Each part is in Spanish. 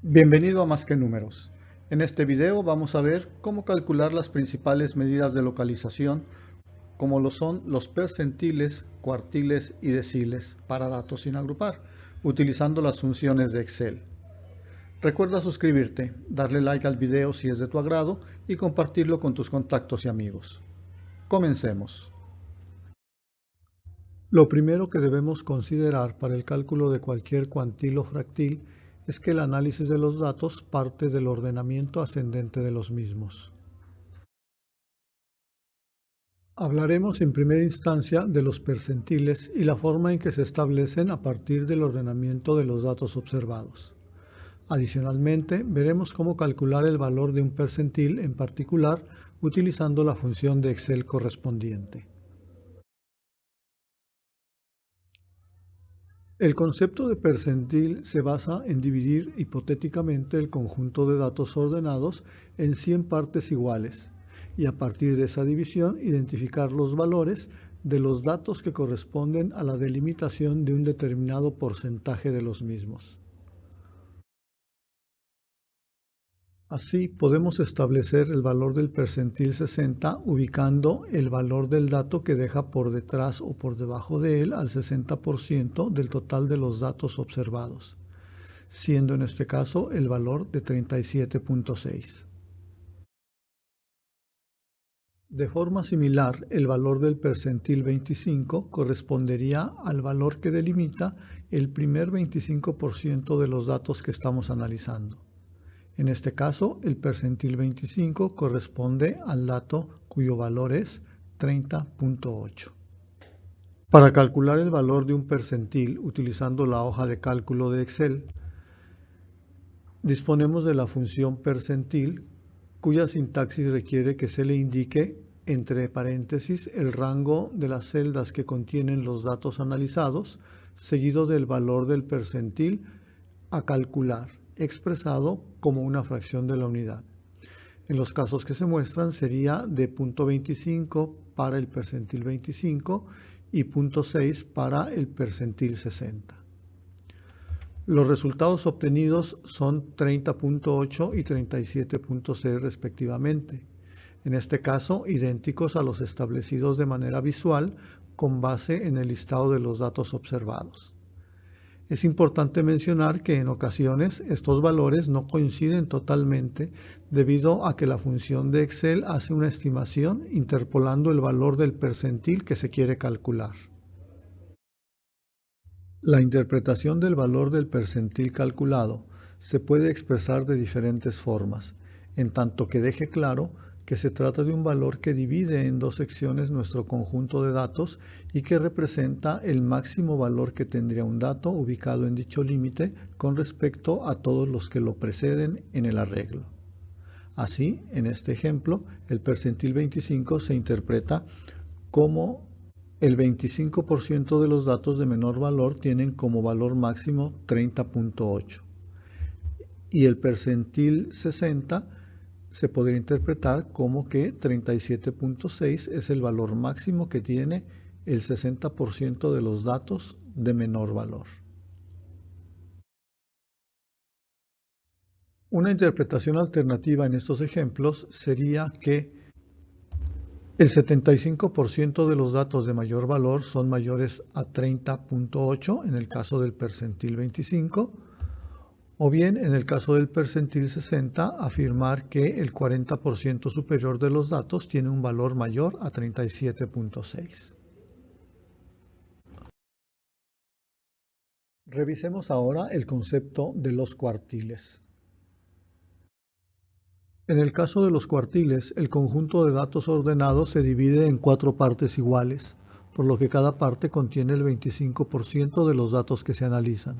Bienvenido a Más que Números. En este video vamos a ver cómo calcular las principales medidas de localización, como lo son los percentiles, cuartiles y deciles para datos sin agrupar, utilizando las funciones de Excel. Recuerda suscribirte, darle like al video si es de tu agrado y compartirlo con tus contactos y amigos. Comencemos. Lo primero que debemos considerar para el cálculo de cualquier cuantil o fractil es que el análisis de los datos parte del ordenamiento ascendente de los mismos. Hablaremos en primera instancia de los percentiles y la forma en que se establecen a partir del ordenamiento de los datos observados. Adicionalmente, veremos cómo calcular el valor de un percentil en particular utilizando la función de Excel correspondiente. El concepto de percentil se basa en dividir hipotéticamente el conjunto de datos ordenados en 100 partes iguales y a partir de esa división identificar los valores de los datos que corresponden a la delimitación de un determinado porcentaje de los mismos. Así podemos establecer el valor del percentil 60 ubicando el valor del dato que deja por detrás o por debajo de él al 60% del total de los datos observados, siendo en este caso el valor de 37.6. De forma similar, el valor del percentil 25 correspondería al valor que delimita el primer 25% de los datos que estamos analizando. En este caso, el percentil 25 corresponde al dato cuyo valor es 30.8. Para calcular el valor de un percentil utilizando la hoja de cálculo de Excel, disponemos de la función percentil, cuya sintaxis requiere que se le indique entre paréntesis el rango de las celdas que contienen los datos analizados, seguido del valor del percentil a calcular, expresado como una fracción de la unidad. En los casos que se muestran sería de 0.25 para el percentil 25 y 0.6 para el percentil 60. Los resultados obtenidos son 30.8 y 37.6 respectivamente, en este caso idénticos a los establecidos de manera visual con base en el listado de los datos observados. Es importante mencionar que en ocasiones estos valores no coinciden totalmente debido a que la función de Excel hace una estimación interpolando el valor del percentil que se quiere calcular. La interpretación del valor del percentil calculado se puede expresar de diferentes formas, en tanto que deje claro que se trata de un valor que divide en dos secciones nuestro conjunto de datos y que representa el máximo valor que tendría un dato ubicado en dicho límite con respecto a todos los que lo preceden en el arreglo. Así, en este ejemplo, el percentil 25 se interpreta como el 25% de los datos de menor valor tienen como valor máximo 30.8 y el percentil 60 se podría interpretar como que 37.6 es el valor máximo que tiene el 60% de los datos de menor valor. Una interpretación alternativa en estos ejemplos sería que el 75% de los datos de mayor valor son mayores a 30.8 en el caso del percentil 25, o bien, en el caso del percentil 60, afirmar que el 40% superior de los datos tiene un valor mayor a 37.6. Revisemos ahora el concepto de los cuartiles. En el caso de los cuartiles, el conjunto de datos ordenados se divide en 4 partes iguales, por lo que cada parte contiene el 25% de los datos que se analizan.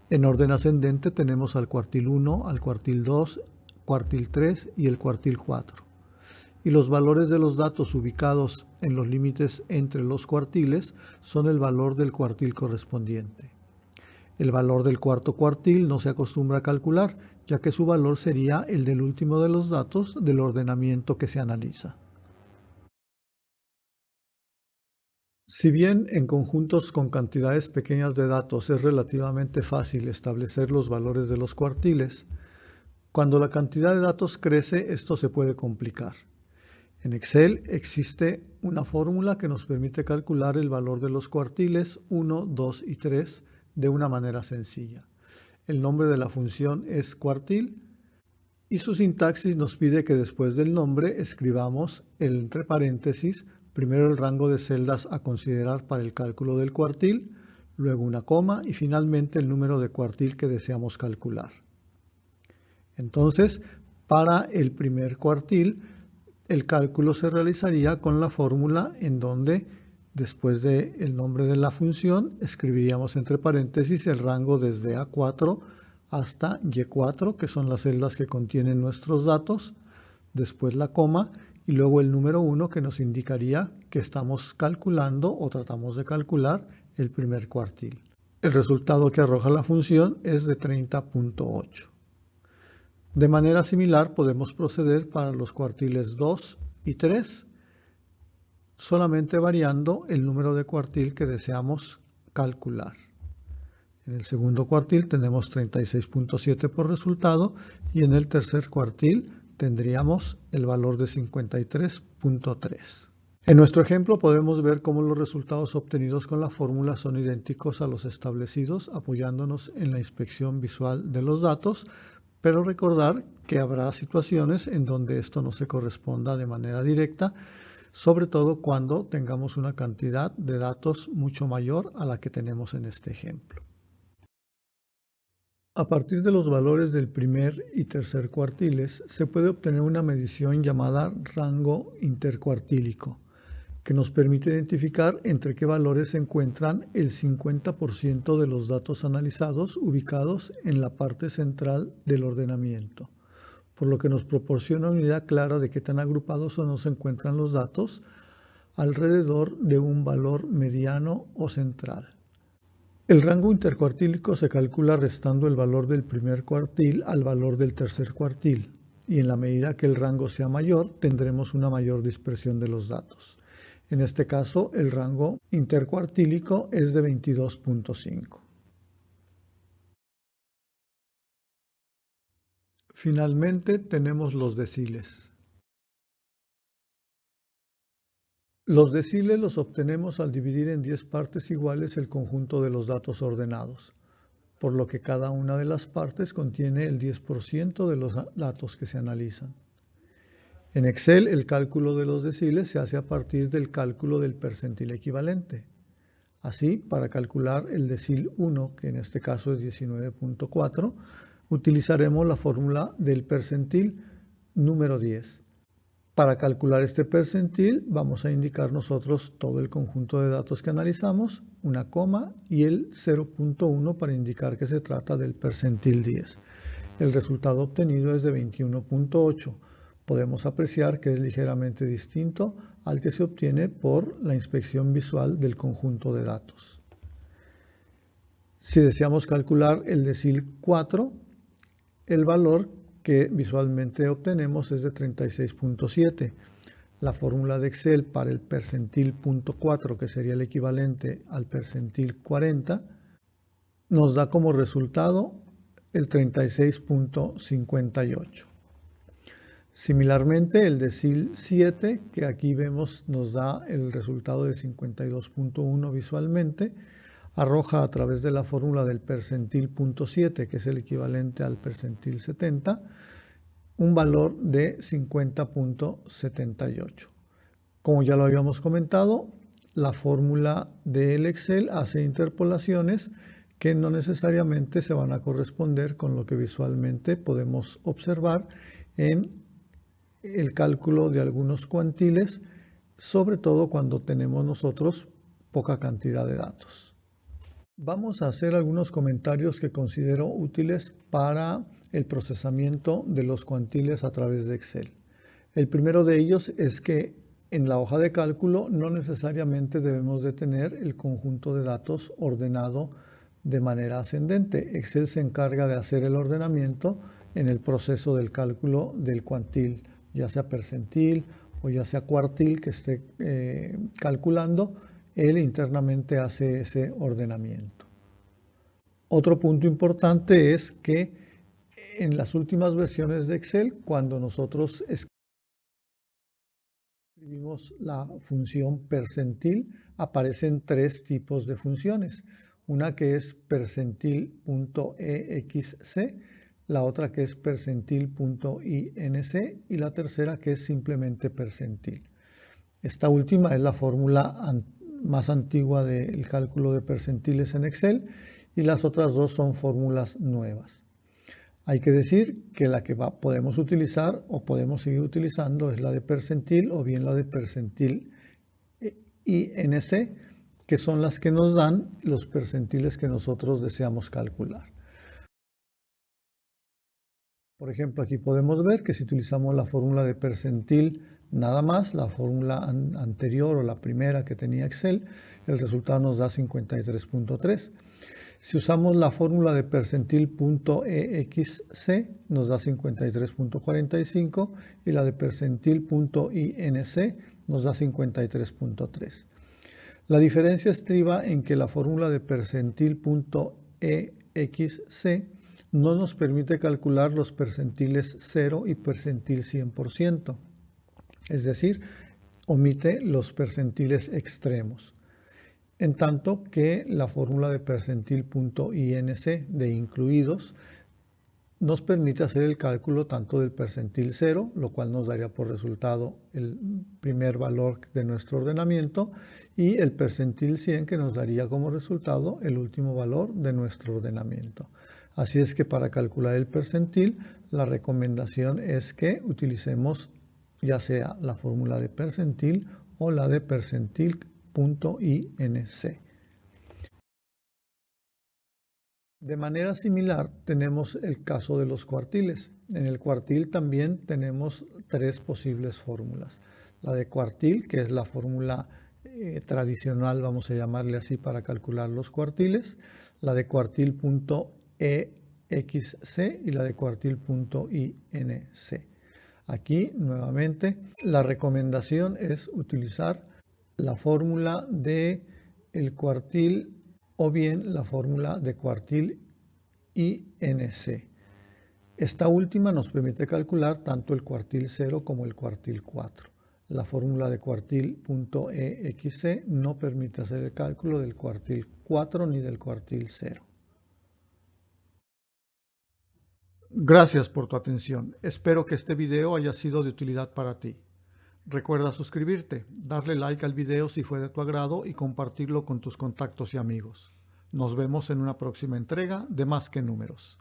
En orden ascendente tenemos al cuartil 1, al cuartil 2, cuartil 3 y el cuartil 4. Y los valores de los datos ubicados en los límites entre los cuartiles son el valor del cuartil correspondiente. El valor del cuarto cuartil no se acostumbra a calcular, ya que su valor sería el del último de los datos del ordenamiento que se analiza. Si bien en conjuntos con cantidades pequeñas de datos es relativamente fácil establecer los valores de los cuartiles, cuando la cantidad de datos crece, esto se puede complicar. En Excel existe una fórmula que nos permite calcular el valor de los cuartiles 1, 2 y 3 de una manera sencilla. El nombre de la función es cuartil y su sintaxis nos pide que después del nombre escribamos entre paréntesis primero el rango de celdas a considerar para el cálculo del cuartil, luego una coma y finalmente el número de cuartil que deseamos calcular. Entonces, para el primer cuartil, el cálculo se realizaría con la fórmula en donde después del nombre de la función escribiríamos entre paréntesis el rango desde A4 hasta Y4, que son las celdas que contienen nuestros datos, después la coma y luego el número 1 que nos indicaría que estamos calculando o tratamos de calcular el primer cuartil. El resultado que arroja la función es de 30.8. De manera similar podemos proceder para los cuartiles 2 y 3, solamente variando el número de cuartil que deseamos calcular. En el segundo cuartil tenemos 36.7 por resultado y en el tercer cuartil tendríamos el valor de 53.3. En nuestro ejemplo podemos ver cómo los resultados obtenidos con la fórmula son idénticos a los establecidos apoyándonos en la inspección visual de los datos, pero recordar que habrá situaciones en donde esto no se corresponda de manera directa, sobre todo cuando tengamos una cantidad de datos mucho mayor a la que tenemos en este ejemplo. A partir de los valores del primer y tercer cuartiles, se puede obtener una medición llamada rango intercuartílico, que nos permite identificar entre qué valores se encuentran el 50% de los datos analizados ubicados en la parte central del ordenamiento, por lo que nos proporciona una idea clara de qué tan agrupados o no se encuentran los datos alrededor de un valor mediano o central. El rango intercuartílico se calcula restando el valor del primer cuartil al valor del tercer cuartil, y en la medida que el rango sea mayor, tendremos una mayor dispersión de los datos. En este caso, el rango intercuartílico es de 22.5. Finalmente, tenemos los deciles. Los deciles los obtenemos al dividir en 10 partes iguales el conjunto de los datos ordenados, por lo que cada una de las partes contiene el 10% de los datos que se analizan. En Excel, el cálculo de los deciles se hace a partir del cálculo del percentil equivalente. Así, para calcular el decil 1, que en este caso es 19.4, utilizaremos la fórmula del percentil número 10. Para calcular este percentil, vamos a indicar nosotros todo el conjunto de datos que analizamos, una coma y el 0.1 para indicar que se trata del percentil 10. El resultado obtenido es de 21.8. Podemos apreciar que es ligeramente distinto al que se obtiene por la inspección visual del conjunto de datos. Si deseamos calcular el decil 4, el valor que visualmente obtenemos es de 36.7. La fórmula de Excel para el percentil .4, que sería el equivalente al percentil 40, nos da como resultado el 36.58. Similarmente, el decil 7, que aquí vemos nos da el resultado de 52.1 visualmente, arroja a través de la fórmula del percentil .7, que es el equivalente al percentil 70, un valor de 50.78. Como ya lo habíamos comentado, la fórmula del Excel hace interpolaciones que no necesariamente se van a corresponder con lo que visualmente podemos observar en el cálculo de algunos cuantiles, sobre todo cuando tenemos nosotros poca cantidad de datos. Vamos a hacer algunos comentarios que considero útiles para el procesamiento de los cuantiles a través de Excel. El primero de ellos es que en la hoja de cálculo no necesariamente debemos de tener el conjunto de datos ordenado de manera ascendente. Excel se encarga de hacer el ordenamiento en el proceso del cálculo del cuantil, ya sea percentil o ya sea cuartil que esté calculando. él internamente hace ese ordenamiento. Otro punto importante es que en las últimas versiones de Excel, cuando nosotros escribimos la función percentil, aparecen tres tipos de funciones. Una que es percentil.exc, la otra que es percentil.inc y la tercera que es simplemente percentil. Esta última es la fórmula más antigua del cálculo de percentiles en Excel y las otras dos son fórmulas nuevas. Hay que decir que la que podemos utilizar o podemos seguir utilizando es la de percentil o bien la de percentil INC, que son las que nos dan los percentiles que nosotros deseamos calcular. Por ejemplo, aquí podemos ver que si utilizamos la fórmula de percentil nada más, la fórmula anterior o la primera que tenía Excel, el resultado nos da 53.3. Si usamos la fórmula de percentil.exc, nos da 53.45 y la de percentil.inc nos da 53.3. La diferencia estriba en que la fórmula de percentil.exc no nos permite calcular los percentiles 0 y percentil 100%, es decir, omite los percentiles extremos. En tanto que la fórmula de percentil.inc de incluidos nos permite hacer el cálculo tanto del percentil 0, lo cual nos daría por resultado el primer valor de nuestro ordenamiento, y el percentil 100, que nos daría como resultado el último valor de nuestro ordenamiento. Así es que para calcular el percentil, la recomendación es que utilicemos ya sea la fórmula de percentil o la de percentil.inc. De manera similar tenemos el caso de los cuartiles. En el cuartil también tenemos tres posibles fórmulas. La de cuartil, que es la fórmula tradicional, vamos a llamarle así para calcular los cuartiles. La de cuartil.exc y la de cuartil.inc. Aquí nuevamente la recomendación es utilizar la fórmula de el cuartil o bien la fórmula de cuartil INC. Esta última nos permite calcular tanto el cuartil 0 como el cuartil 4. La fórmula de cuartil.exc no permite hacer el cálculo del cuartil 4 ni del cuartil 0. Gracias por tu atención. Espero que este video haya sido de utilidad para ti. Recuerda suscribirte, darle like al video si fue de tu agrado y compartirlo con tus contactos y amigos. Nos vemos en una próxima entrega de Más que Números.